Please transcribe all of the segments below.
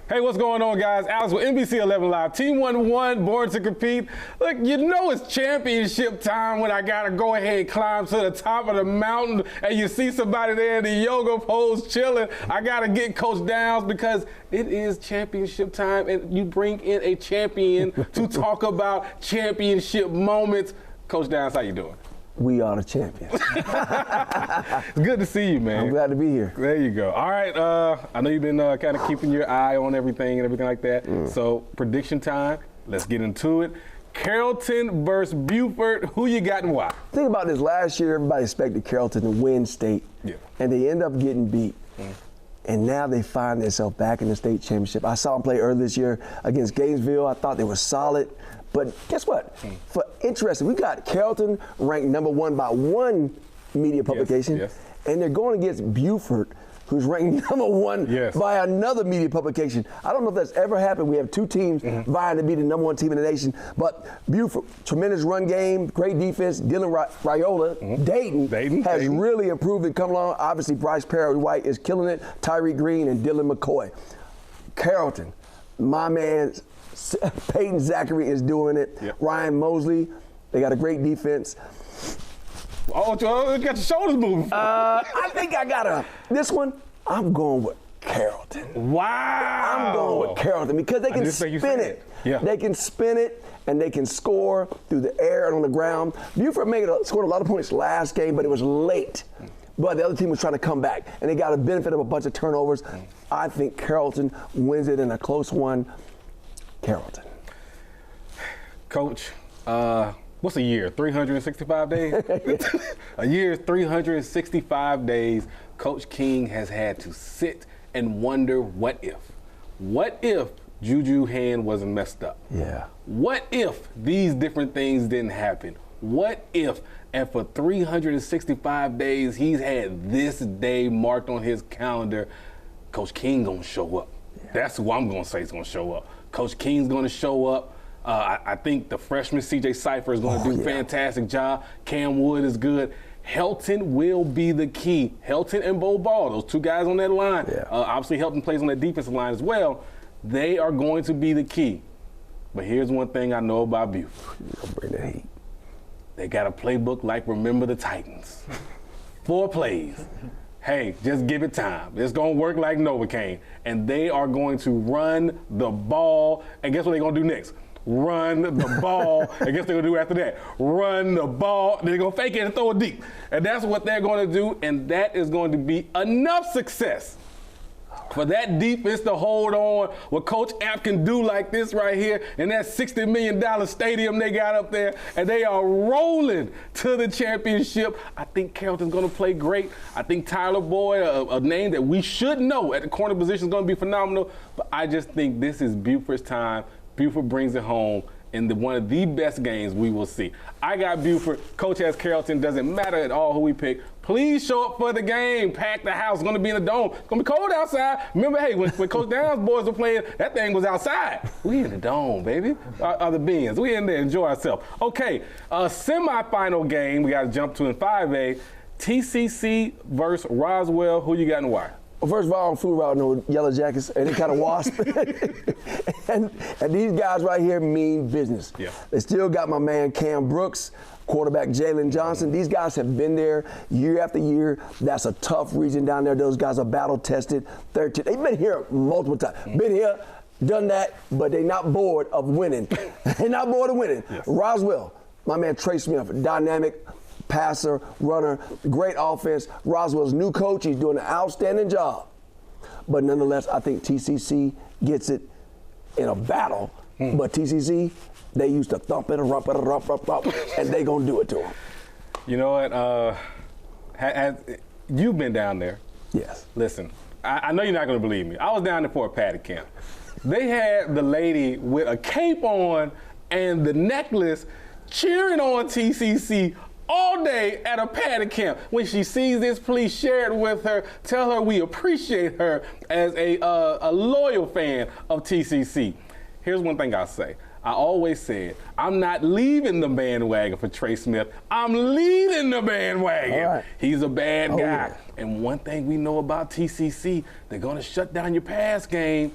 Hey, what's going on, guys? Alex with NBC 11 Live. Team 1-1, born to compete. Look, you know it's championship time when I got to go ahead and climb to the top of the mountain and you see somebody there in the yoga pose chilling. I got to get Coach Downs because it is championship time and you bring in a champion to talk about championship moments. Coach Downs, how you doing? We are the champions. It's good to see you, man. I'm glad to be here. There you go. All right, I know you've been kind of keeping your eye on everything and everything like that. So prediction time, let's get into it. Carrollton versus Buford, who you got and why? Think about this. Last year, everybody expected Carrollton to win state, and they end up getting beat. And now they find themselves back in the state championship. I saw them play earlier this year against Gainesville. I thought they were solid. But guess what? For interesting, we got Carrollton ranked #1 by one media publication, and they're going against Buford, who's ranked #1 by another media publication. I don't know if that's ever happened. We have two teams vying to be the #1 team in the nation. But Buford, tremendous run game, great defense. Dylan Raiola, Dayton has really improved and come along. Obviously, Bryce Perry-White is killing it. Tyree Green and Dylan McCoy. Carrollton, my man, Peyton Zachary is doing it. Ryan Mosley, they got a great defense. Oh, you got your shoulders moving. I think I got this one, I'm going with Carrollton. Wow. I'm going with Carrollton because they can spin it. They can spin it and they can score through the air and on the ground. Buford scored a lot of points last game, but it was late. But the other team was trying to come back, and they got a benefit of a bunch of turnovers. I think Carrollton wins it in a close one. Carrollton. Coach, what's a year? 365 days? A year is 365 days. Coach King has had to sit and wonder what if. What if Juju hand wasn't messed up? What if these different things didn't happen? What if, and for 365 days, he's had this day marked on his calendar, Coach King gonna show up. That's who I'm gonna say is gonna show up. Coach King's going to show up. I think the freshman C.J. Cypher is going to do a fantastic job. Cam Wood is good. Helton will be the key. Helton and Bo Ball, those two guys on that line. Obviously, Helton plays on that defensive line as well. They are going to be the key. But here's one thing I know about Buford. Bring the heat. They got a playbook like Remember the Titans. 4 plays. Hey, just give it time. It's going to work like Novocaine. And they are going to run the ball. And guess what they're going to do next? Run the ball. And guess what they're going to do after that? Run the ball. They're going to fake it and throw it deep. And that's what they're going to do. And that is going to be enough success for that defense to hold on. What Coach App can do like this right here in that $60 million stadium they got up there, and they are rolling to the championship. I think Carrollton's going to play great. I think Tyler Boyd, a name that we should know at the corner position, is going to be phenomenal. But I just think this is Buford's time. Buford brings it home in one of the best games we will see. I got Buford. Coach has Carrollton. Doesn't matter at all who we pick. Please show up for the game. Pack the house. It's going to be in the dome. It's going to be cold outside. Remember, hey, when Coach Downs' boys were playing, that thing was outside. We in the dome, baby. The Benz. We in there. Enjoy ourselves. Okay, semifinal game we got to jump to in 5A. TCC versus Roswell. Who you got and why? Well, first of all, I'm food routing no yellow jackets and any kind of wasp. and these guys right here mean business. They still got my man Cam Brooks, quarterback Jalen Johnson. These guys have been there year after year. That's a tough region down there. Those guys are battle tested. They've been here multiple times. Been here, done that, but they're not bored of winning. They're not bored of winning. Roswell, my man Trey Smith, dynamic passer, runner, great offense. Roswell's new coach, he's doing an outstanding job. But nonetheless, I think TCC gets it in a battle. But TCC, they used to thump it, rump it, and they gonna do it to them. You know what? You've been down there. Yes. Listen, I know you're not gonna believe me. I was down there for a patty camp. They had the lady with a cape on and the necklace cheering on TCC all day at a patty camp. When she sees this, please share it with her. Tell her we appreciate her as a loyal fan of TCC. Here's one thing I'll say. I always said, I'm not leaving the bandwagon for Trey Smith. I'm leading the bandwagon. Right. He's a bad guy. Yeah. And one thing we know about TCC, they're going to shut down your pass game.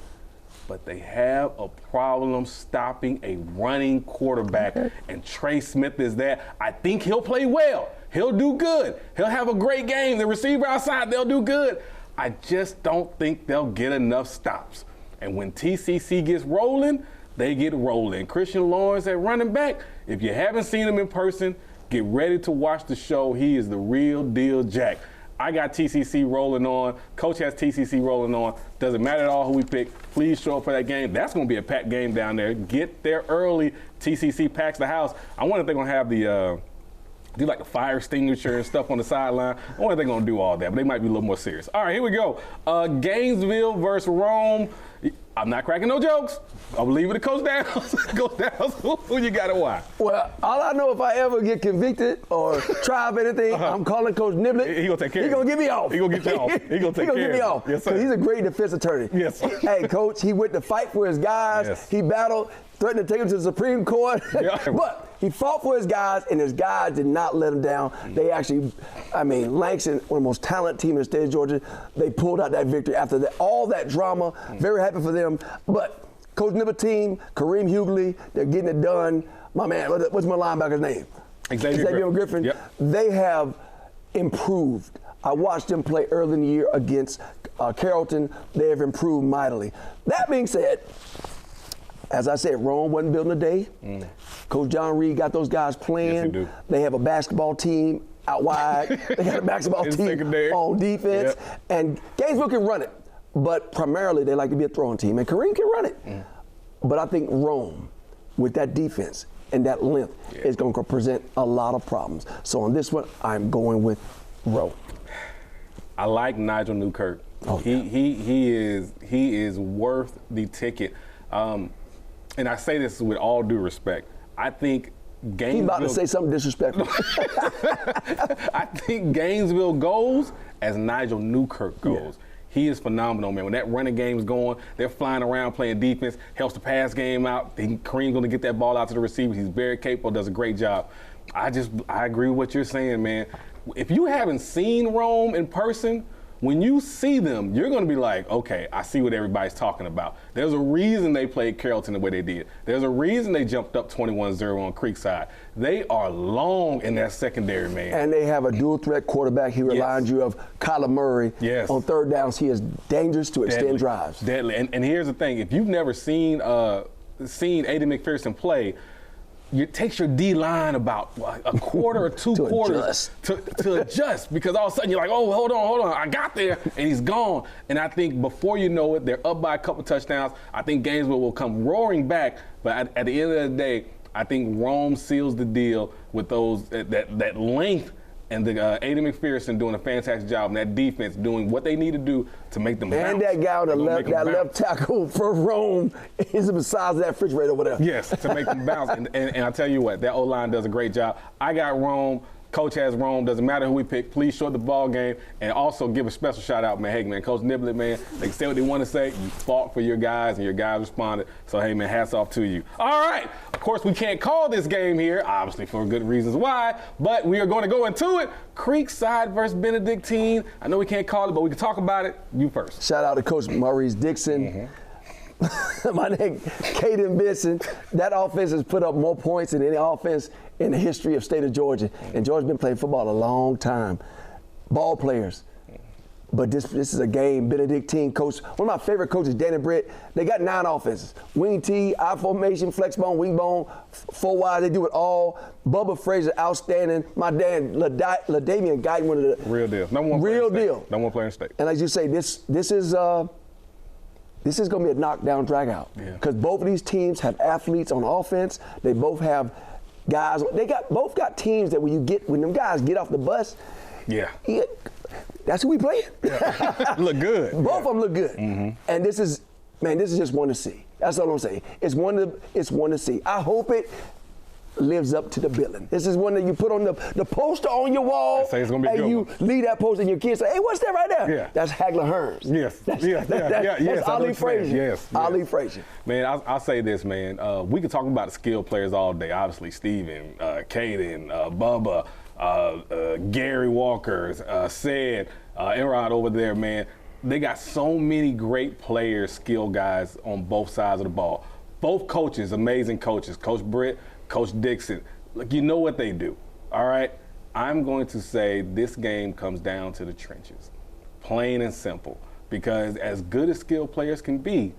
but they have a problem stopping a running quarterback, and Trey Smith is that. I think he'll play well. He'll do good. He'll have a great game. The receiver outside, they'll do good. I just don't think they'll get enough stops. And when TCC gets rolling, they get rolling. Christian Lawrence at running back, if you haven't seen him in person, get ready to watch the show. He is the real deal Jack. I got TCC rolling on. Coach has TCC rolling on. Doesn't matter at all who we pick. Please show up for that game. That's going to be a packed game down there. Get there early. TCC packs the house. I wonder if they're going to have the do like a fire extinguisher and stuff on the sideline. I wonder if they're going to do all that, but they might be a little more serious. All right, here we go. Gainesville versus Rome. I'm not cracking no jokes. I'm leaving the Coach Downs. Coach Downs, who you got and why? Well, all I know, if I ever get convicted or try for anything, I'm calling Coach Niblett. He gonna take care of you. He gonna get me off. He gonna get you off. He gonna take care of you. He gonna get me off. Yes, sir. He's a great defense attorney. Yes, sir. Hey, Coach, he went to fight for his guys. Yes. He battled, threatened to take him to the Supreme Court. Yeah. But he fought for his guys, and his guys did not let him down. They actually, Langston, one of the most talented teams in the state of Georgia, they pulled out that victory after all that drama. Very happy for them. But Coach Niblett team, Kareem Hughley, they're getting it done. My man, what's my linebacker's name? Xavier Griffin. Yep. They have improved. I watched them play early in the year against Carrollton. They have improved mightily. That being said, as I said, Rome wasn't building a day. Coach John Reed got those guys playing. Yes, he do. They have a basketball team out wide. They got a basketball team secondary on defense. Yep. And Gainesville can run it. But primarily, they like to be a throwing team. And Kareem can run it. But I think Rome, with that defense and that length, is going to present a lot of problems. So on this one, I'm going with Rome. I like Nigel Newkirk. Oh, he is worth the ticket. And I say this with all due respect. I think Gainesville. He's about to say something disrespectful. I think Gainesville goes as Nigel Newkirk goes. Yeah. He is phenomenal, man. When that running game's going, they're flying around playing defense, helps the pass game out. Kareem's going to get that ball out to the receivers. He's very capable, does a great job. I agree with what you're saying, man. If you haven't seen Rome in person, when you see them, you're going to be like, okay, I see what everybody's talking about. There's a reason they played Carrollton the way they did. There's a reason they jumped up 21-0 on Creekside. They are long in that secondary, man. And they have a dual threat quarterback. He reminds you of Kyler Murray. Yes. On third downs, he is dangerous to extend drives. Deadly. And here's the thing. If you've never seen Aiden McPherson play, it takes your D-line about a quarter or two quarters to adjust, because all of a sudden you're like, oh, hold on, I got there, and he's gone. And I think before you know it, they're up by a couple touchdowns. I think Gainesville will come roaring back, but at the end of the day, I think Rome seals the deal with those that length, and the Aiden McPherson doing a fantastic job, and that defense doing what they need to do to make them bounce. And that guy on the left tackle for Rome is the size of that refrigerator over there. Yes, to make them bounce. And I tell you what, that O-line does a great job. I got Rome. Coach has Rome. Doesn't matter who we pick. Please show up the ball game, and also give a special shout out, man. Hey, man, Coach Niblett, man, they say what they want to say. You fought for your guys, and your guys responded. So, hey, man, hats off to you. All right. Of course, we can't call this game here, obviously for good reasons why, but we are going to go into it. Creekside versus Benedictine. I know we can't call it, but we can talk about it. You first. Shout out to Coach Maurice Dixon. My name, Caden Benson. That offense has put up more points than any offense in the history of state of Georgia. And Georgia's been playing football a long time. Ball players. But this is a game. Benedictine coach, one of my favorite coaches, Danny Britt. They got 9 offenses. Wing T, I formation, flex bone, wing bone, 4 wide. They do it all. Bubba Frazier, outstanding. My dad, LaDavian Guyton, one of the real deal. Number one real deal. Number one player in state. And as you say, this is going to be a knockdown, drag-out. Because both of these teams have athletes on offense. They both have guys. Both got teams that when them guys get off the bus, that's who we playing. Look good. Both of them look good. And this is just one to see. That's all I'm saying. It's one to see. I hope it lives up to the billing. This is one that you put on the poster on your wall, and you leave that poster, and your kids say, "Hey, what's that right there?" Yeah. That's Hagler Hearns. Yes. That's Ali Frazier. Yes. Ali Frazier. Man, I'll say this, man. We could talk about the skilled players all day. Obviously, Steven, Caden, Bubba, Gary Walker, Said, Enrod over there, man. they got so many great players, skilled guys on both sides of the ball. Both coaches, amazing coaches. Coach Britt, Coach Dixon. Like, you know what they do, all right? I'm going to say this game comes down to the trenches, plain and simple. Because as good as skilled players can be,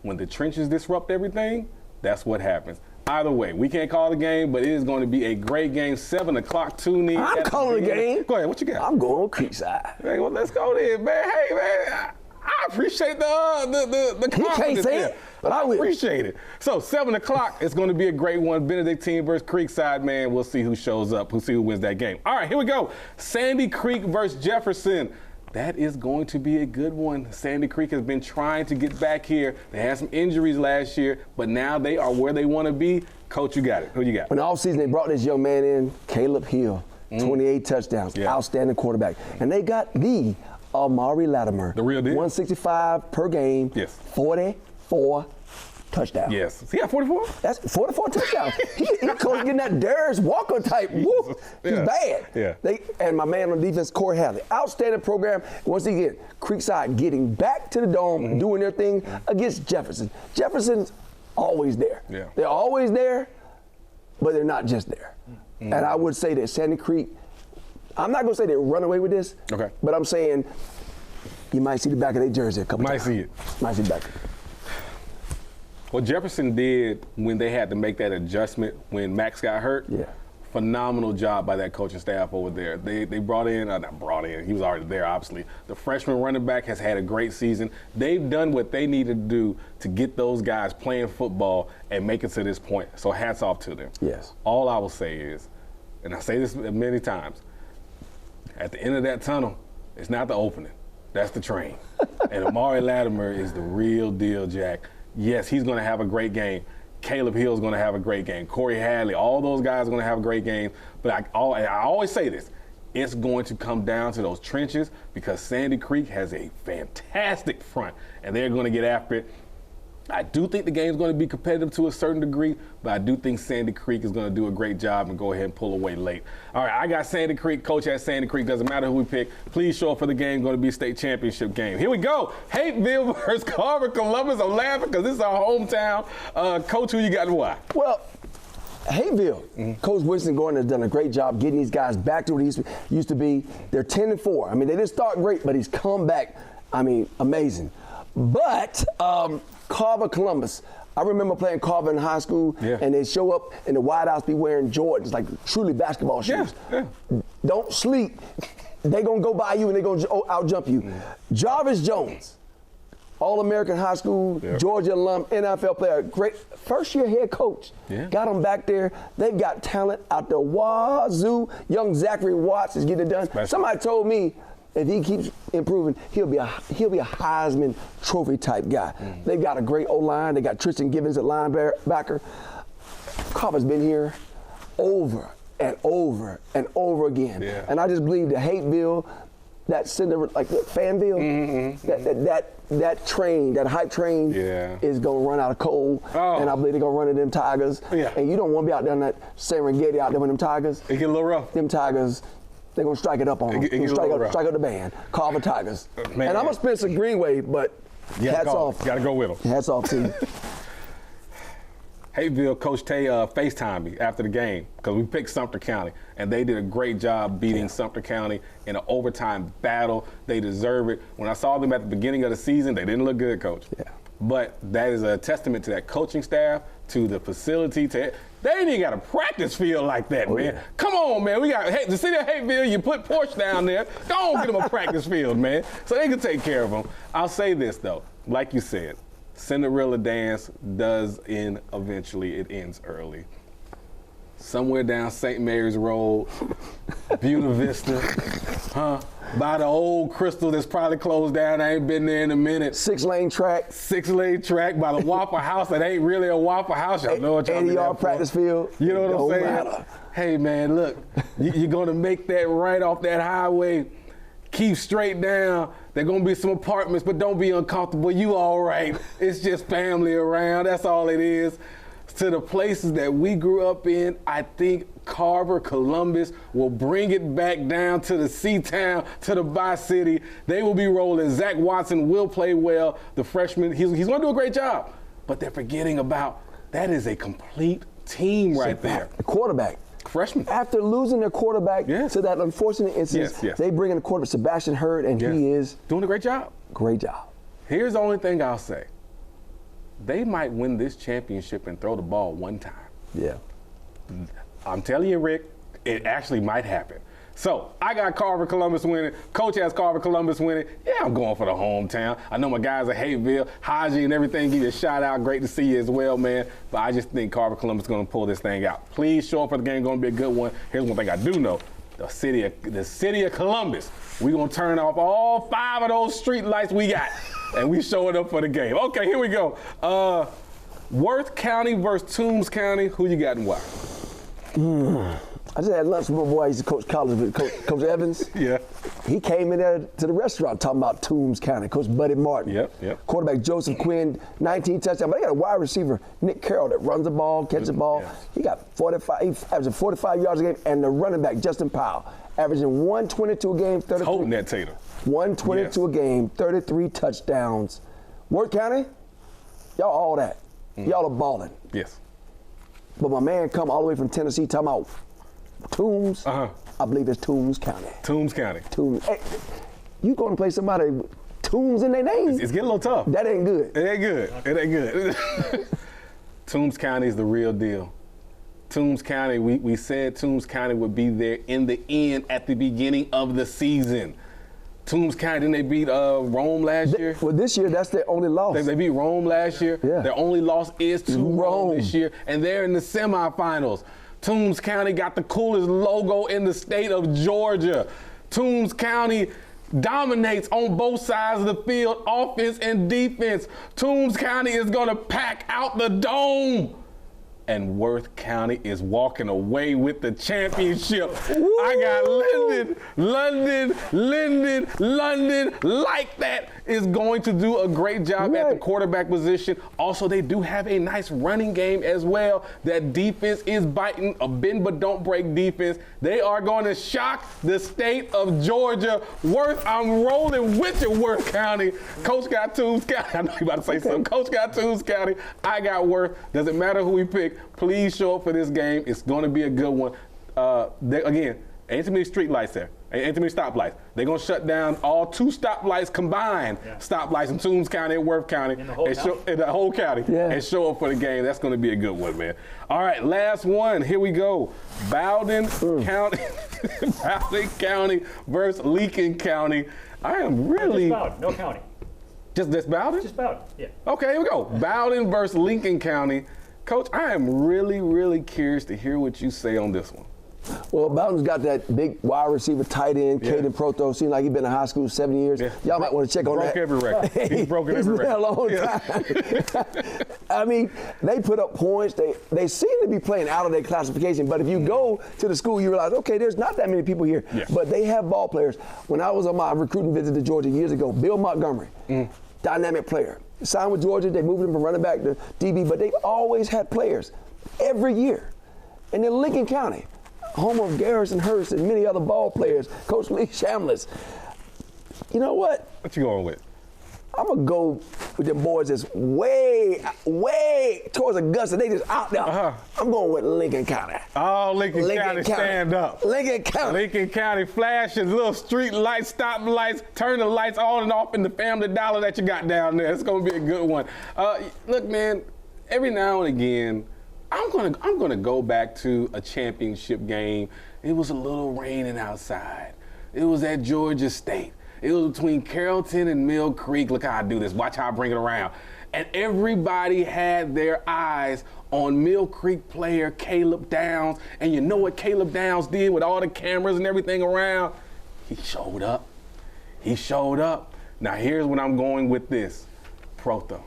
when the trenches disrupt everything, that's what happens. Either way, we can't call the game, but it is going to be a great game. 7 o'clock, tune in. I'm calling the game. Go ahead, what you got? I'm going Creekside. Hey, well, let's go then, man. Hey, man, I appreciate the He can't say it, but I will. Appreciate it. So 7 o'clock, it's going to be a great one. Benedictine versus Creekside, man. We'll see who shows up. We'll see who wins that game. All right, here we go. Sandy Creek versus Jefferson. That is going to be a good one. Sandy Creek has been trying to get back here. They had some injuries last year, but now they are where they want to be. Coach, you got it. Who you got? In the offseason, they brought this young man in, Caleb Hill, 28 touchdowns, outstanding quarterback. And they got the Amari Latimer. The real deal. 165 per game, 44 touchdowns. Yes. He got 44? That's 44 touchdowns. he coach getting that Darius Walker type. Woo, he's bad. Yeah. And my man on defense, Corey Hadley. Outstanding program. Once again, Creekside getting back to the dome, doing their thing against Jefferson. Jefferson's always there. Yeah. They're always there, but they're not just there. And I would say that Sandy Creek, I'm not going to say they run away with this, but I'm saying you might see the back of their jersey a couple times. Might see the back. What Jefferson did when they had to make that adjustment when Max got hurt, phenomenal job by that coaching staff over there. They brought in, he was already there, obviously. The freshman running back has had a great season. They've done what they needed to do to get those guys playing football and make it to this point. So hats off to them. Yes. All I will say is, and I say this many times, at the end of that tunnel, it's not the opening. That's the train. And Amari Latimer is the real deal, Jack. Yes, he's going to have a great game. Caleb Hill's going to have a great game. Corey Hadley, all those guys are going to have a great game. But I always say this, it's going to come down to those trenches because Sandy Creek has a fantastic front, and they're going to get after it. I do think the game's going to be competitive to a certain degree, but I do think Sandy Creek is going to do a great job and go ahead and pull away late. All right, I got Sandy Creek. Coach at Sandy Creek. Doesn't matter who we pick. Please show up for the game. Going to be a state championship game. Here we go. Hateville versus Carver Columbus. I'm laughing because this is our hometown. Coach, who you got and why? Well, Hateville, Coach Winston Gordon has done a great job getting these guys back to what he used to be. They're 10-4. I mean, they didn't start great, but he's come back, amazing. But Carver Columbus, I remember playing Carver in high school, and they show up in the wideouts, be wearing Jordans, like truly basketball shoes. Don't sleep. They're going to go by you and they're going to out-jump you. Jarvis Jones, All-American high school, Georgia alum, NFL player, great first-year head coach. Got them back there. They've got talent out the wazoo. Young Zachary Watts is getting it done. Somebody told me if he keeps improving, he'll be a Heisman Trophy type guy. They've got a great O-line. They got Tristan Givens at linebacker. Carver's been here over and over and over again. And I just believe that Hateville, that Cinder, like Fanville, that train, that hype train is going to run out of coal. And I believe they're going to run into them Tigers. And you don't want to be out there in that Serengeti out there with them Tigers. It get a little rough. Them Tigers, they're going to strike it up on them. Strike up the band. Carver Tigers. And I'm a Spencer Greenway, but hats off. Got to go with them. Hats off to you. Hateville, Coach Tay FaceTimed me after the game because we picked Sumter County, and they did a great job beating Sumter County in an overtime battle. They deserve it. When I saw them at the beginning of the season, they didn't look good, Coach. But that is a testament to that coaching staff, to the facility. They ain't even got a practice field like that, man. Come on, man. We got the city of Hateville. You put Porsche down there. Go on, get them a practice field, man, so they can take care of them. I'll say this though, like you said, Cinderella dance does end eventually. It ends early. Somewhere down St. Mary's Road, Buena Vista, by the old Crystal that's probably closed down. I ain't been there in a minute. 6-lane track. 6-lane track by the Waffle House that ain't really a Waffle House. Y'all know what y'all 80-yard practice field. You know what I'm saying? Matter. Hey, man, look, you're going to make that right off that highway. Keep straight down. There going to be some apartments, but don't be uncomfortable. You all right. It's just family around. That's all it is. to the places that we grew up in. I think Carver, Columbus will bring it back down to the C-Town, to the Bi-City. They will be rolling. Zach Watson will play well. The freshman, he's going to do a great job. But they're forgetting about that is a complete team right there. The quarterback. Freshman. After losing their quarterback to that unfortunate incident, they bring in the quarterback, Sebastian Hurd, and he is doing a great job. Great job. Here's the only thing I'll say. They might win this championship and throw the ball one time. Yeah. I'm telling you, Rick, it actually might happen. So I got Carver Columbus winning. Coach has Carver Columbus winning. Yeah, I'm going for the hometown. I know my guys at Hayville, Haji, and everything. Give you a shout out. Great to see you as well, man. But I just think Carver Columbus is going to pull this thing out. Please show up for the game. Going to be a good one. Here's one thing I do know: the city of Columbus. We're going to turn off all 5 of those street lights we got, and we showing up for the game. Okay, here we go. Worth County versus Toombs County. Who you got and why? I just had lunch with my boy. I used to coach college with Coach Evans. Yeah. He came in there to the restaurant talking about Toombs County. Coach Buddy Martin. Yep. Quarterback Joseph Quinn, 19 touchdowns. But they got a wide receiver, Nick Carroll, that runs the ball, catches the ball. Yeah. He got 45. He averaging 45 yards a game. And the running back, Justin Powell, averaging 122 a game, 33. Holding that Tater. 122 a game, 33 touchdowns. Worth County, y'all all that. Y'all are balling. Yes. But my man come all the way from Tennessee talking about Toombs. I believe it's Toombs County. Toombs County. Toombs. Hey, you going to play somebody with Toombs in their name? It's getting a little tough. That ain't good. It ain't good. It ain't good. Toombs County is the real deal. Toombs County, we said Toombs County would be there in the end at the beginning of the season. Toombs County, didn't they beat Rome last year? Well, this year, that's their only loss. They beat Rome last year. Yeah. Their only loss is to Rome this year, and they're in the semifinals. Toombs County got the coolest logo in the state of Georgia. Toombs County dominates on both sides of the field, offense and defense. Toombs County is going to pack out the dome. And Worth County is walking away with the championship. Woo! I got London, like that, is going to do a great job at the quarterback position. Also, they do have a nice running game as well. That defense is biting, a bend but don't break defense. They are going to shock the state of Georgia. Worth, I'm rolling with you, Worth County. Coach got Toombs County. I know you about to say something. Coach got Toombs County. I got Worth. Doesn't matter who we pick. Please show up for this game. It's going to be a good one. Again, ain't too many street lights there. Ain't too many stoplights. They're going to shut down all 2 stoplights combined, stoplights in Toombs County and Worth County. In the whole county. And show up for the game. That's going to be a good one, man. All right, last one. Here we go. Bowden County Bowden County versus Lincoln County. I am really... Just Bowden, no county. Just Bowden? Just Bowden, yeah. Okay, here we go. Bowden versus Lincoln County. Coach, I am really, really curious to hear what you say on this one. Well, Bowden's got that big wide receiver tight end, Caden Proto. Seems like he's been in high school 7 years. Yeah. Y'all might want to check on that. Broke every record. He's broken every record. He's been a long time. I mean, they put up points. They seem to be playing out of their classification. But if you go to the school, you realize, okay, there's not that many people here. Yeah. But they have ball players. When I was on my recruiting visit to Georgia years ago, Bill Montgomery, dynamic player. Signed with Georgia. They moved him from running back to DB. But they've always had players every year. And then Lincoln County, home of Garrison Hurst and many other ball players, Coach Lee Shamlis. You know what? What you going with? I'm going to go with them boys that's way towards Augusta. They just out there. I'm going with Lincoln County. Oh, Lincoln County, stand up. Lincoln County. Lincoln County flashes, little street lights, stop lights, turn the lights on and off in the Family Dollar that you got down there. It's going to be a good one. Look, man, every now and again, I'm gonna go back to a championship game. It was a little raining outside. It was at Georgia State. It was between Carrollton and Mill Creek. Look how I do this. Watch how I bring it around. And everybody had their eyes on Mill Creek player Caleb Downs. And you know what Caleb Downs did with all the cameras and everything around? He showed up. He showed up. Now here's what I'm going with this. Proto.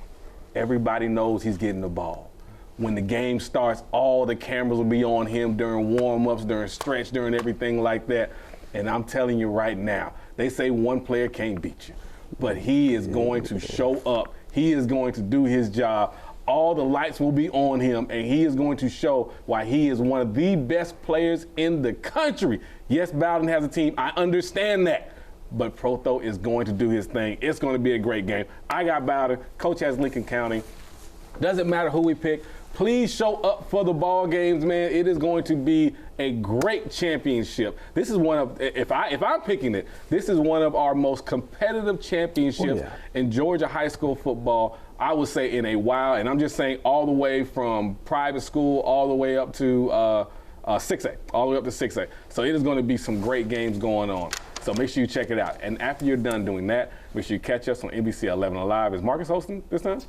Everybody knows he's getting the ball. When the game starts, all the cameras will be on him during warm-ups, during stretch, during everything like that. And I'm telling you right now, they say one player can't beat you, but he is going to show up. he is going to do his job. All the lights will be on him, and he is going to show why he is one of the best players in the country. Yes, Bowden has a team. I understand that. But Protho is going to do his thing. It's going to be a great game. I got Bowden. Coach has Lincoln County. Doesn't matter who we pick. Please show up for the ball games, man. It is going to be a great championship. This is one of, if I'm picking it, this is one of our most competitive championships in Georgia high school football, I would say, in a while. And I'm just saying all the way from private school all the way up to 6A, all the way up to 6A. So it is going to be some great games going on. So make sure you check it out. And after you're done doing that, make sure you catch us on NBC 11 Alive. Is Marcus hosting this time?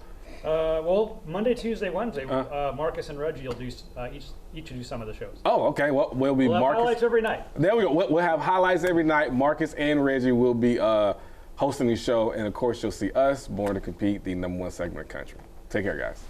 Well, Monday, Tuesday, Wednesday, Marcus and Reggie will do each do some of the shows. Oh, okay. Well, we'll have Marcus. Highlights every night. There we go. We'll have highlights every night. Marcus and Reggie will be hosting the show, and of course, you'll see us, Born to Compete, the #1 segment of the country. Take care, guys.